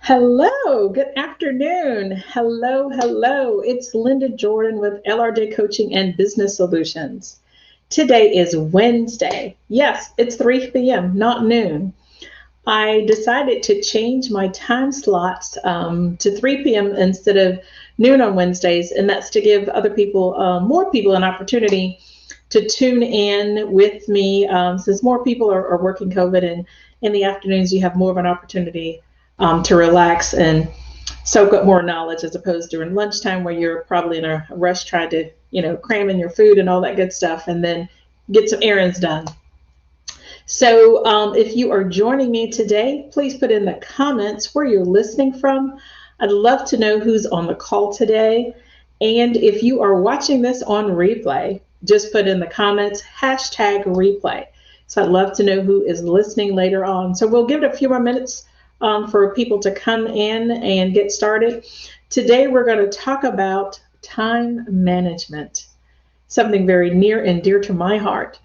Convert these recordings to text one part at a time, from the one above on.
Hello, good afternoon. Hello. It's Linda Jordan with LRJ Coaching and Business Solutions. Today is Wednesday. Yes, it's 3 p.m., not noon. I decided to change my time slots to 3 p.m. instead of noon on Wednesdays, and that's to give other people, more people, an opportunity to tune in with me. Since more people are working COVID, and in the afternoons, you have more of an opportunity to relax and soak up more knowledge as opposed to during lunchtime where you're probably in a rush trying to, cram in your food and all that good stuff and then get some errands done. So if you are joining me today, please put in the comments where you're listening from. I'd love to know who's on the call today. And if you are watching this on replay, just put in the comments #replay. So I'd love to know who is listening later on. So we'll give it a few more minutes for people to come in and get started. Today we're going to talk about time management, something very near and dear to my heart.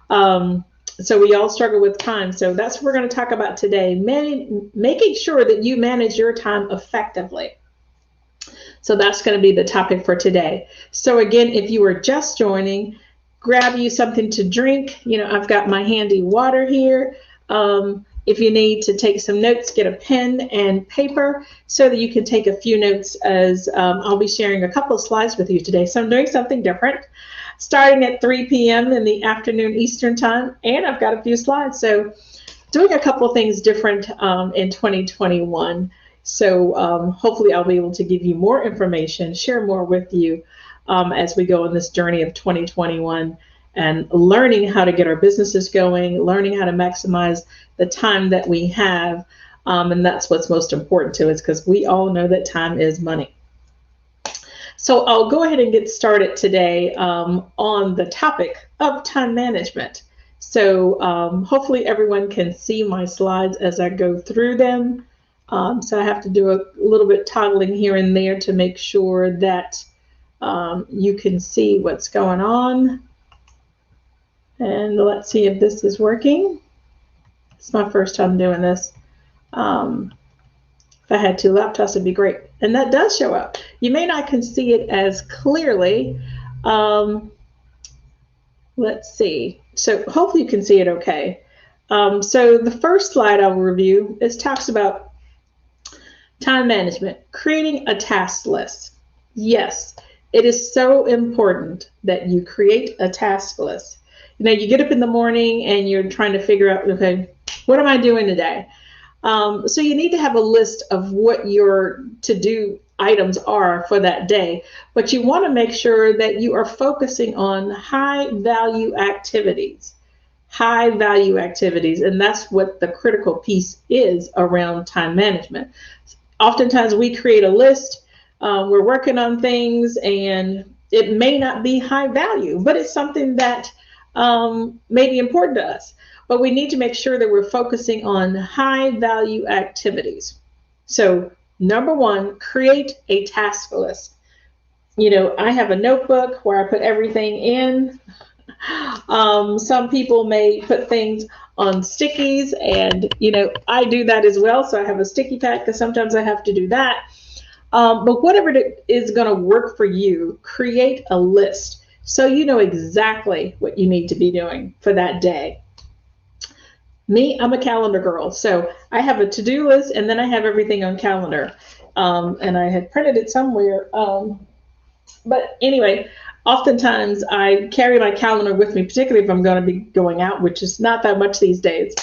So we all struggle with time. So that's what we're going to talk about today, making sure that you manage your time effectively. So that's going to be the topic for today. So again, if you are just joining, grab you something to drink. I've got my handy water here. If you need to take some notes, get a pen and paper so that you can take a few notes as I'll be sharing a couple of slides with you today. So I'm doing something different, starting at 3 p.m. in the afternoon Eastern time, and I've got a few slides. So doing a couple of things different in 2021. So hopefully I'll be able to give you more information, share more with you as we go on this journey of 2021 and learning how to get our businesses going, learning how to maximize the time that we have. And that's what's most important to us because we all know that time is money. So I'll go ahead and get started today on the topic of time management. So hopefully everyone can see my slides as I go through them. So I have to do a little bit toggling here and there to make sure that you can see what's going on. And let's see if this is working. It's my first time doing this. If I had two laptops, it'd be great. And that does show up. You may not can see it as clearly. Let's see. So hopefully you can see it okay. So the first slide I'll review talks about time management, creating a task list. Yes, it is so important that you create a task list. You get up in the morning and you're trying to figure out, okay, what am I doing today? So you need to have a list of what your to-do items are for that day, but you want to make sure that you are focusing on high-value activities, and that's what the critical piece is around time management. Oftentimes we create a list, we're working on things, and it may not be high value, but it's something that may be important to us. But we need to make sure that we're focusing on high value activities. So number one, create a task list. I have a notebook where I put everything in. Some people may put things on stickies, and I do that as well. So I have a sticky pack because sometimes I have to do that. But whatever it is going to work for you, create a list so you know exactly what you need to be doing for that day. Me, I'm a calendar girl. So I have a to-do list and then I have everything on calendar. And I had printed it somewhere. But anyway, oftentimes I carry my calendar with me, particularly if I'm going to be going out, which is not that much these days.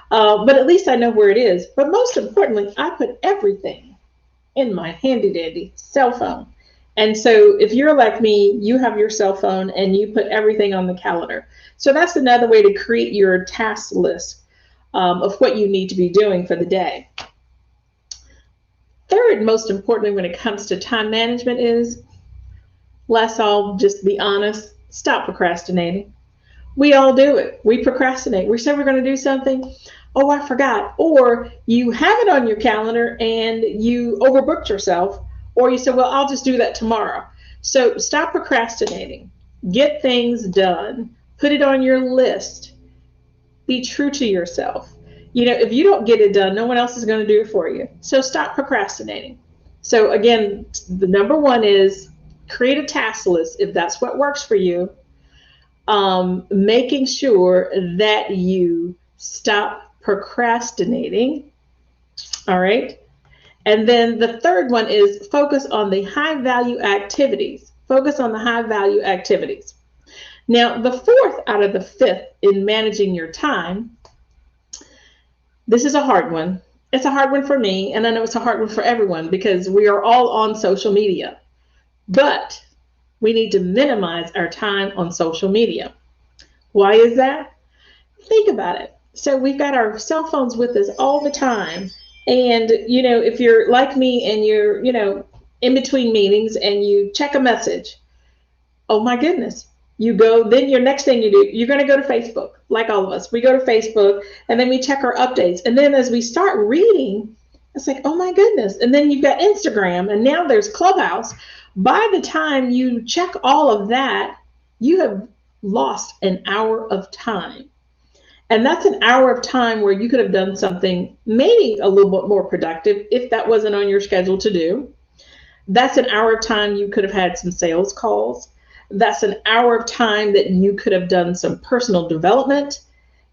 But at least I know where it is. But most importantly, I put everything in my handy dandy cell phone. And so if you're like me, you have your cell phone and you put everything on the calendar. So that's another way to create your task list of what you need to be doing for the day. Third, most importantly, when it comes to time management is, let's all just be honest, stop procrastinating. We all do it. We procrastinate. We say we're going to do something. Oh, I forgot. Or you have it on your calendar and you overbooked yourself. Or you say, well, I'll just do that tomorrow. So stop procrastinating. Get things done. Put it on your list. Be true to yourself. if you don't get it done, no one else is going to do it for you. So stop procrastinating. So again, the number one is create a task list if that's what works for you. Making sure that you stop procrastinating. All right. And then the third one is focus on the high value activities. Focus on the high value activities. Now, the fourth out of the fifth in managing your time, this is a hard one. It's a hard one for me, and I know it's a hard one for everyone because we are all on social media. But we need to minimize our time on social media. Why is that? Think about it. So we've got our cell phones with us all the time. And, if you're like me and you're, in between meetings and you check a message, oh my goodness, you go, then your next thing you do, you're going to go to Facebook, like all of us. We go to Facebook and then we check our updates. And then as we start reading, it's like, oh my goodness. And then you've got Instagram and now there's Clubhouse. By the time you check all of that, you have lost an hour of time. And that's an hour of time where you could have done something maybe a little bit more productive if that wasn't on your schedule to do. That's an hour of time you could have had some sales calls. That's an hour of time that you could have done some personal development,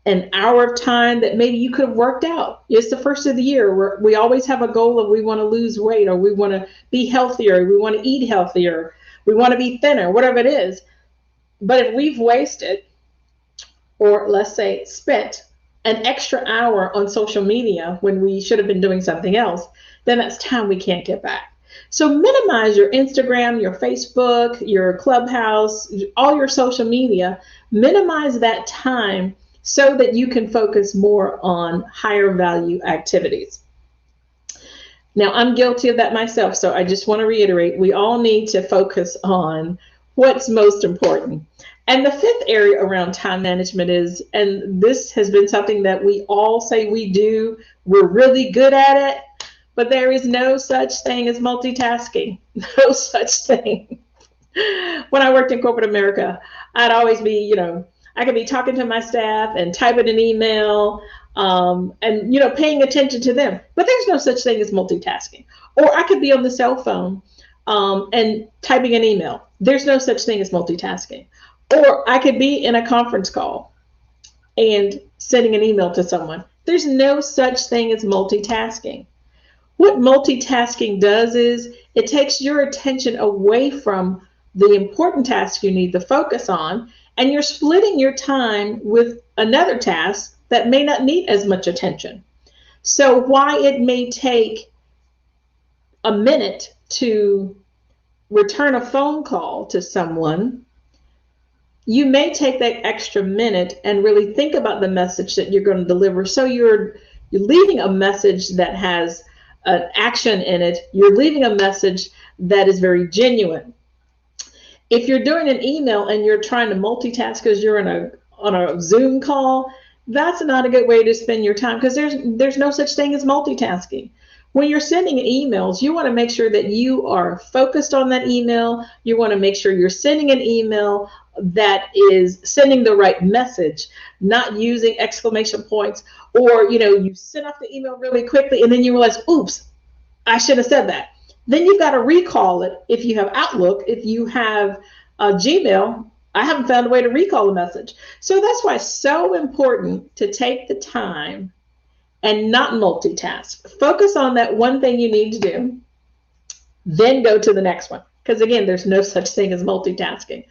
an hour of time that maybe you could have worked out. It's the first of the year. We always have a goal of we want to lose weight, or we want to be healthier, we want to eat healthier, we want to be thinner, whatever it is. But if we've wasted, or let's say spent an extra hour on social media when we should have been doing something else, then that's time we can't get back. So minimize your Instagram, your Facebook, your Clubhouse, all your social media. Minimize that time so that you can focus more on higher value activities. Now, I'm guilty of that myself, so I just want to reiterate, we all need to focus on what's most important. And the fifth area around time management is, and this has been something that we all say we do, we're really good at it, but there is no such thing as multitasking. No such thing. When I worked in corporate America, I'd always be, I could be talking to my staff and typing an email and, paying attention to them. But there's no such thing as multitasking. Or I could be on the cell phone and typing an email. There's no such thing as multitasking. Or I could be in a conference call and sending an email to someone. There's no such thing as multitasking. What multitasking does is it takes your attention away from the important task you need to focus on, and you're splitting your time with another task that may not need as much attention. So why it may take a minute to return a phone call to someone, you may take that extra minute and really think about the message that you're going to deliver. So you're leaving a message that has an action in it. You're leaving a message that is very genuine. If you're doing an email and you're trying to multitask because you're on a Zoom call, that's not a good way to spend your time, because there's no such thing as multitasking. When you're sending emails, you want to make sure that you are focused on that email. You want to make sure you're sending an email that is sending the right message, not using exclamation points, or you send off the email really quickly and then you realize, oops, I should have said that. Then you've got to recall it. If you have Outlook, if you have Gmail, I haven't found a way to recall a message. So that's why it's so important to take the time and not multitask. Focus on that one thing you need to do, then go to the next one. Because again, there's no such thing as multitasking.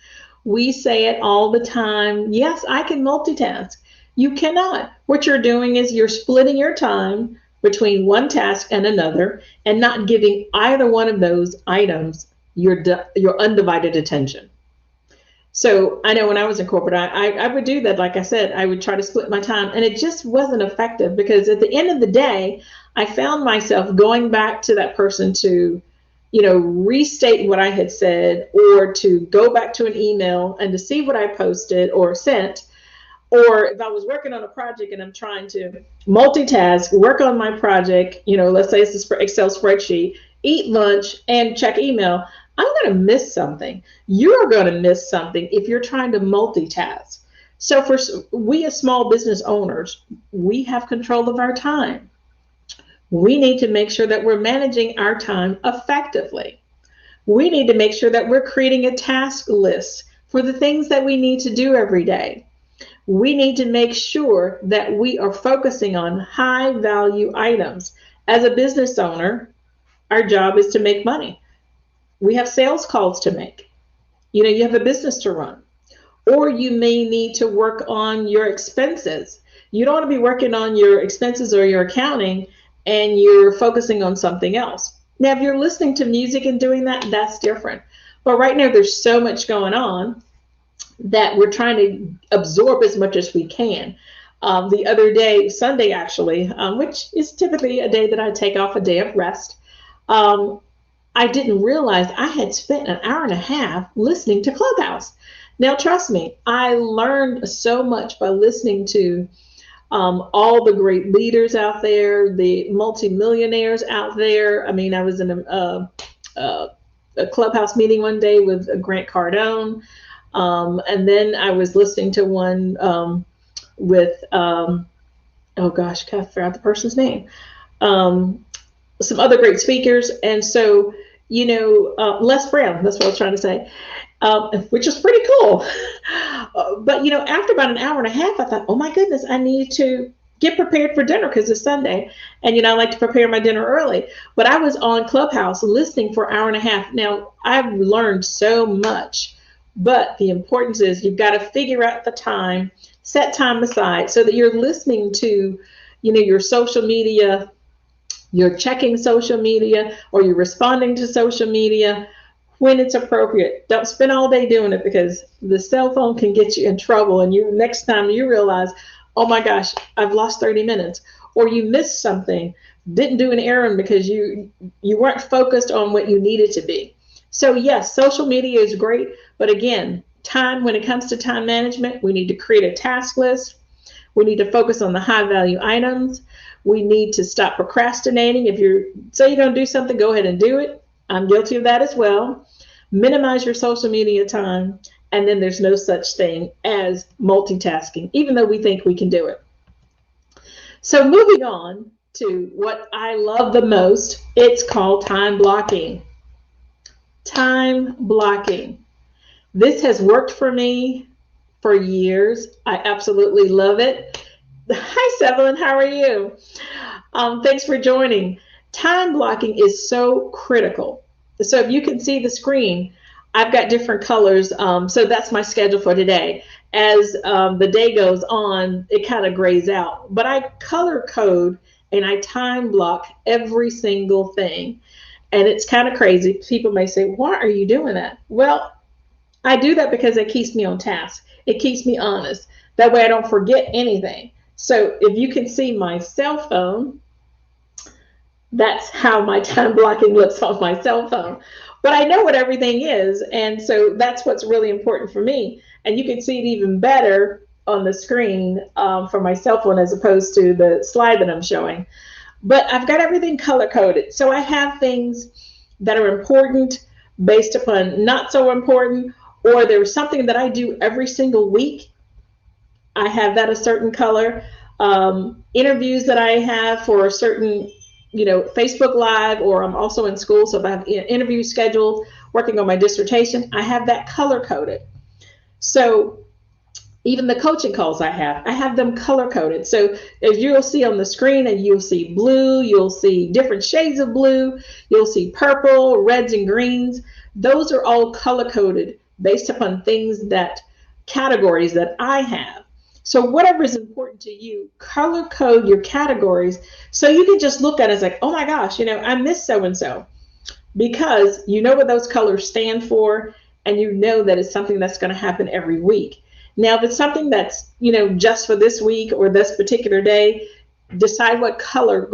We say it all the time. Yes, I can multitask. You cannot. What you're doing is you're splitting your time between one task and another and not giving either one of those items your undivided attention. So I know when I was in corporate, I would do that. Like I said, I would try to split my time, and it just wasn't effective, because at the end of the day, I found myself going back to that person to, restate what I had said, or to go back to an email and to see what I posted or sent. Or if I was working on a project and I'm trying to multitask, work on my project, let's say it's an Excel spreadsheet, eat lunch and check email, I'm going to miss something. You're going to miss something if you're trying to multitask. So for we as small business owners, we have control of our time. We need to make sure that we're managing our time effectively. We need to make sure that we're creating a task list for the things that we need to do every day. We need to make sure that we are focusing on high value items. As a business owner, our job is to make money. We have sales calls to make. You have a business to run. Or you may need to work on your expenses. You don't want to be working on your expenses or your accounting and you're focusing on something else. Now, if you're listening to music and doing that, that's different. But right now, there's so much going on that we're trying to absorb as much as we can. The other day, Sunday actually, which is typically a day that I take off, a day of rest, um, I didn't realize I had spent an hour and a half listening to Clubhouse. Now, trust me, I learned so much by listening to all the great leaders out there, the multimillionaires out there. I mean, I was in a Clubhouse meeting one day with Grant Cardone. And then I was listening to one with, oh gosh, I forgot the person's name. Some other great speakers. And so, Les Brown, that's what I was trying to say, which is pretty cool. But, after about an hour and a half, I thought, oh my goodness, I need to get prepared for dinner because it's Sunday. And, I like to prepare my dinner early. But I was on Clubhouse listening for an hour and a half. Now, I've learned so much. But the importance is you've got to figure out the time, set time aside so that you're listening to, your social media, you're checking social media, or you're responding to social media when it's appropriate. Don't spend all day doing it because the cell phone can get you in trouble. And next time you realize, oh my gosh, I've lost 30 minutes, or you missed something, didn't do an errand because you weren't focused on what you needed to be. So yes, social media is great, but again, when it comes to time management, we need to create a task list. We need to focus on the high value items. We need to stop procrastinating. If you're going to do something, go ahead and do it. I'm guilty of that as well. Minimize your social media time. And then there's no such thing as multitasking, even though we think we can do it. So moving on to what I love the most, it's called time blocking. Time blocking. This has worked for me for years. I absolutely love it. Hi, Sevelin. How are you? Thanks for joining. Time blocking is so critical. So if you can see the screen, I've got different colors. So that's my schedule for today. As the day goes on, it kind of grays out. But I color code and I time block every single thing. And it's kind of crazy. People may say, why are you doing that? Well, I do that because it keeps me on task. It keeps me honest. That way I don't forget anything. So if you can see my cell phone, that's how my time blocking looks on my cell phone. But I know what everything is. And so that's what's really important for me. And you can see it even better on the screen for my cell phone as opposed to the slide that I'm showing. But I've got everything color coded. So I have things that are important based upon not so important, or there's something that I do every single week. I have that a certain color. Interviews that I have for a certain, Facebook Live, or I'm also in school. So if I have interviews scheduled, working on my dissertation, I have that color coded. So even the coaching calls I have them color coded. So as you'll see on the screen, and you'll see blue, you'll see different shades of blue, you'll see purple, reds and greens. Those are all color coded based upon categories that I have. So whatever is important to you, color code your categories so you can just look at it as like, oh my gosh, I missed so-and-so, because you know what those colors stand for, and you know that it's something that's going to happen every week. Now, if it's something that's, just for this week or this particular day, decide what color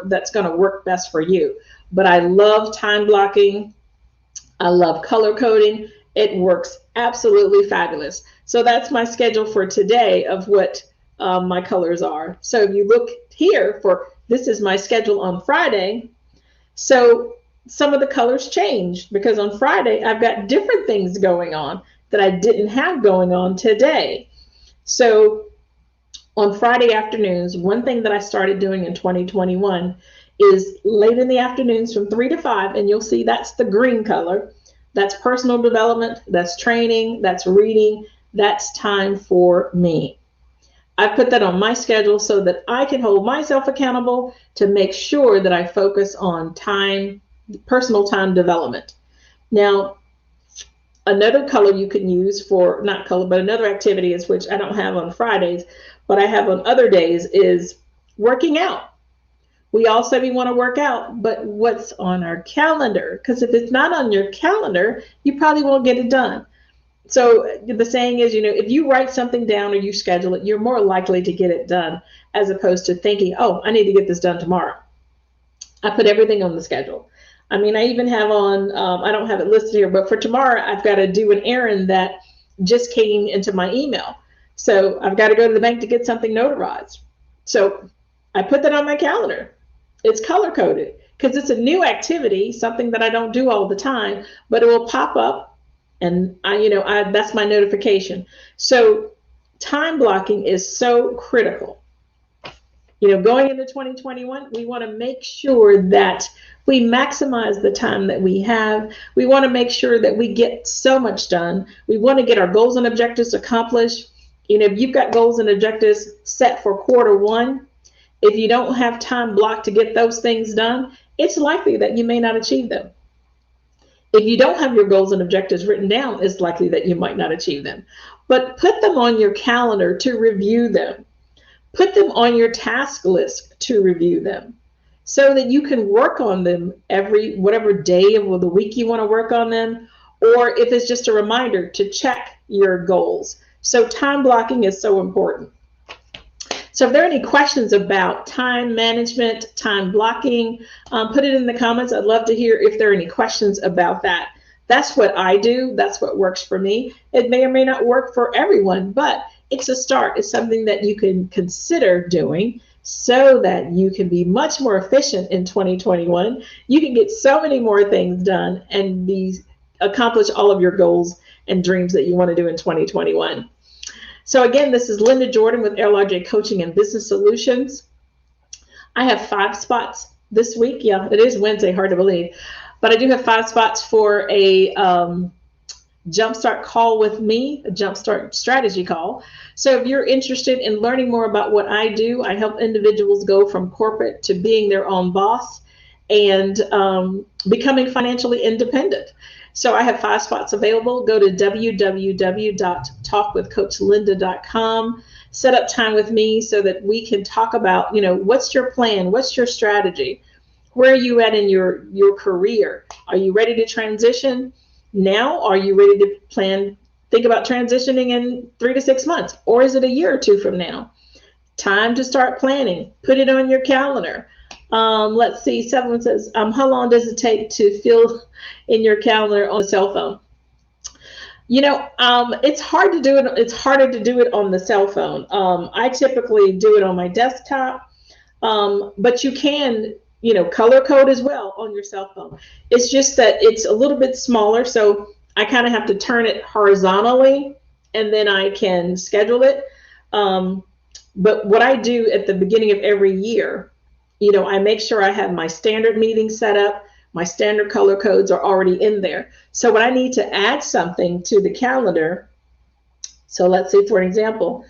that's going to work best for you. But I love time blocking. I love color coding. It works absolutely fabulous. So that's my schedule for today of what my colors are. So if you look here this is my schedule on Friday. So some of the colors changed because on Friday I've got different things going on that I didn't have going on today. So on Friday afternoons, one thing that I started doing in 2021 is late in the afternoons from 3 to 5, and you'll see that's the green color. That's personal development, that's training, that's reading, that's time for me. I put that on my schedule so that I can hold myself accountable to make sure that I focus on time, personal time development. Now, another color you can use for, not color, but another activity is, which I don't have on Fridays, but I have on other days, is working out. We all say we want to work out, but what's on our calendar? Because if it's not on your calendar, you probably won't get it done. So the saying is, if you write something down or you schedule it, you're more likely to get it done, as opposed to thinking, oh, I need to get this done tomorrow. I put everything on the schedule. I mean, I even have on, I don't have it listed here, but for tomorrow, I've got to do an errand that just came into my email. So I've got to go to the bank to get something notarized. So I put that on my calendar. It's color coded because it's a new activity, something that I don't do all the time, but it will pop up, and that's my notification. So time blocking is so critical. Going into 2021, we want to make sure that we maximize the time that we have. We want to make sure that we get so much done. We want to get our goals and objectives accomplished. If you've got goals and objectives set for quarter 1, if you don't have time blocked to get those things done, it's likely that you may not achieve them. If you don't have your goals and objectives written down, it's likely that you might not achieve them. But put them on your calendar to review them. Put them on your task list to review them so that you can work on them every whatever day of the week you want to work on them, or if it's just a reminder to check your goals. So time blocking is so important. So if there are any questions about time management, time blocking, put it in the comments. I'd love to hear if there are any questions about that. That's what I do. That's what works for me. It may or may not work for everyone, but it's a start. It's something that you can consider doing so that you can be much more efficient in 2021. You can get so many more things done and accomplish all of your goals and dreams that you want to do in 2021. So again, this is Linda Jordan with LRJ Coaching and Business Solutions. I have 5 spots this week. Yeah, it is Wednesday, hard to believe. But I do have 5 spots for a Jumpstart call with me, a Jumpstart strategy call. So if you're interested in learning more about what I do, I help individuals go from corporate to being their own boss and becoming financially independent. So I have 5 spots available. Go to www.talkwithcoachlinda.com. Set up time with me so that we can talk about, what's your plan? What's your strategy? Where are you at in your career? Are you ready to transition now? Are you ready to think about transitioning in 3 to 6 months? Or is it a year or 2 from now? Time to start planning. Put it on your calendar. Let's see, someone says, how long does it take to fill in your calendar on a cell phone? It's hard to do it. It's harder to do it on the cell phone. I typically do it on my desktop, but you can, color code as well on your cell phone. It's just that it's a little bit smaller, so I kind of have to turn it horizontally, and then I can schedule it. But what I do at the beginning of every year, I make sure I have my standard meeting set up. My standard color codes are already in there. So when I need to add something to the calendar, so let's say, for example,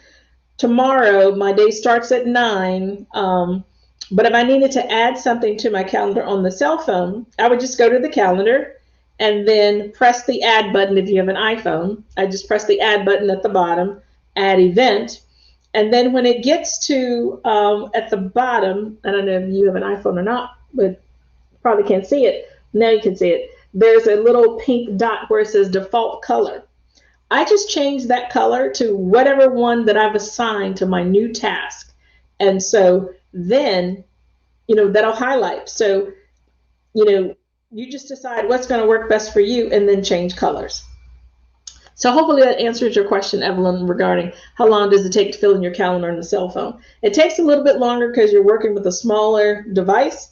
tomorrow my day starts at 9, but if I needed to add something to my calendar on the cell phone, I would just go to the calendar and then press the add button. If you have an iPhone, I just press the add button at the bottom, add event. And then when it gets to at the bottom, I don't know if you have an iPhone or not, but probably can't see it. Now you can see it. There's a little pink dot where it says default color. I just changed that color to whatever one that I've assigned to my new task. And so then, that'll highlight. So, you just decide what's going to work best for you and then change colors. So hopefully that answers your question, Evelyn, regarding how long does it take to fill in your calendar on the cell phone. It takes a little bit longer because you're working with a smaller device,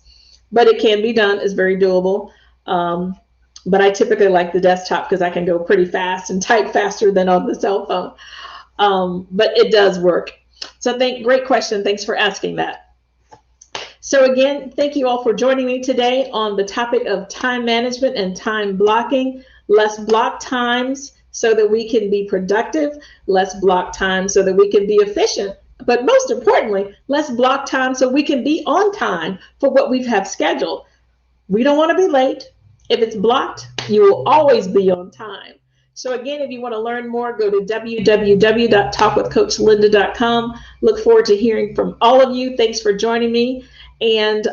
but it can be done. It's very doable. But I typically like the desktop because I can go pretty fast and type faster than on the cell phone. but it does work. So great question. Thanks for asking that. So again, thank you all for joining me today on the topic of time management and time blocking. Less block times so that we can be productive, less block time so that we can be efficient, but most importantly, less block time so we can be on time for what we have scheduled. We don't want to be late. If it's blocked, you will always be on time. So again, if you want to learn more, go to www.talkwithcoachlinda.com. Look forward to hearing from all of you. Thanks for joining me. And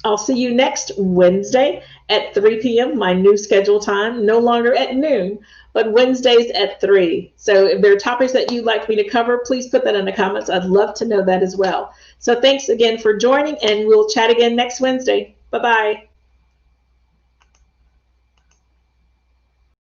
I'll see you next Wednesday at 3 p.m., my new schedule time, no longer at noon, but Wednesdays at 3. So if there are topics that you'd like me to cover, please put that in the comments. I'd love to know that as well. So thanks again for joining, and we'll chat again next Wednesday. Bye-bye.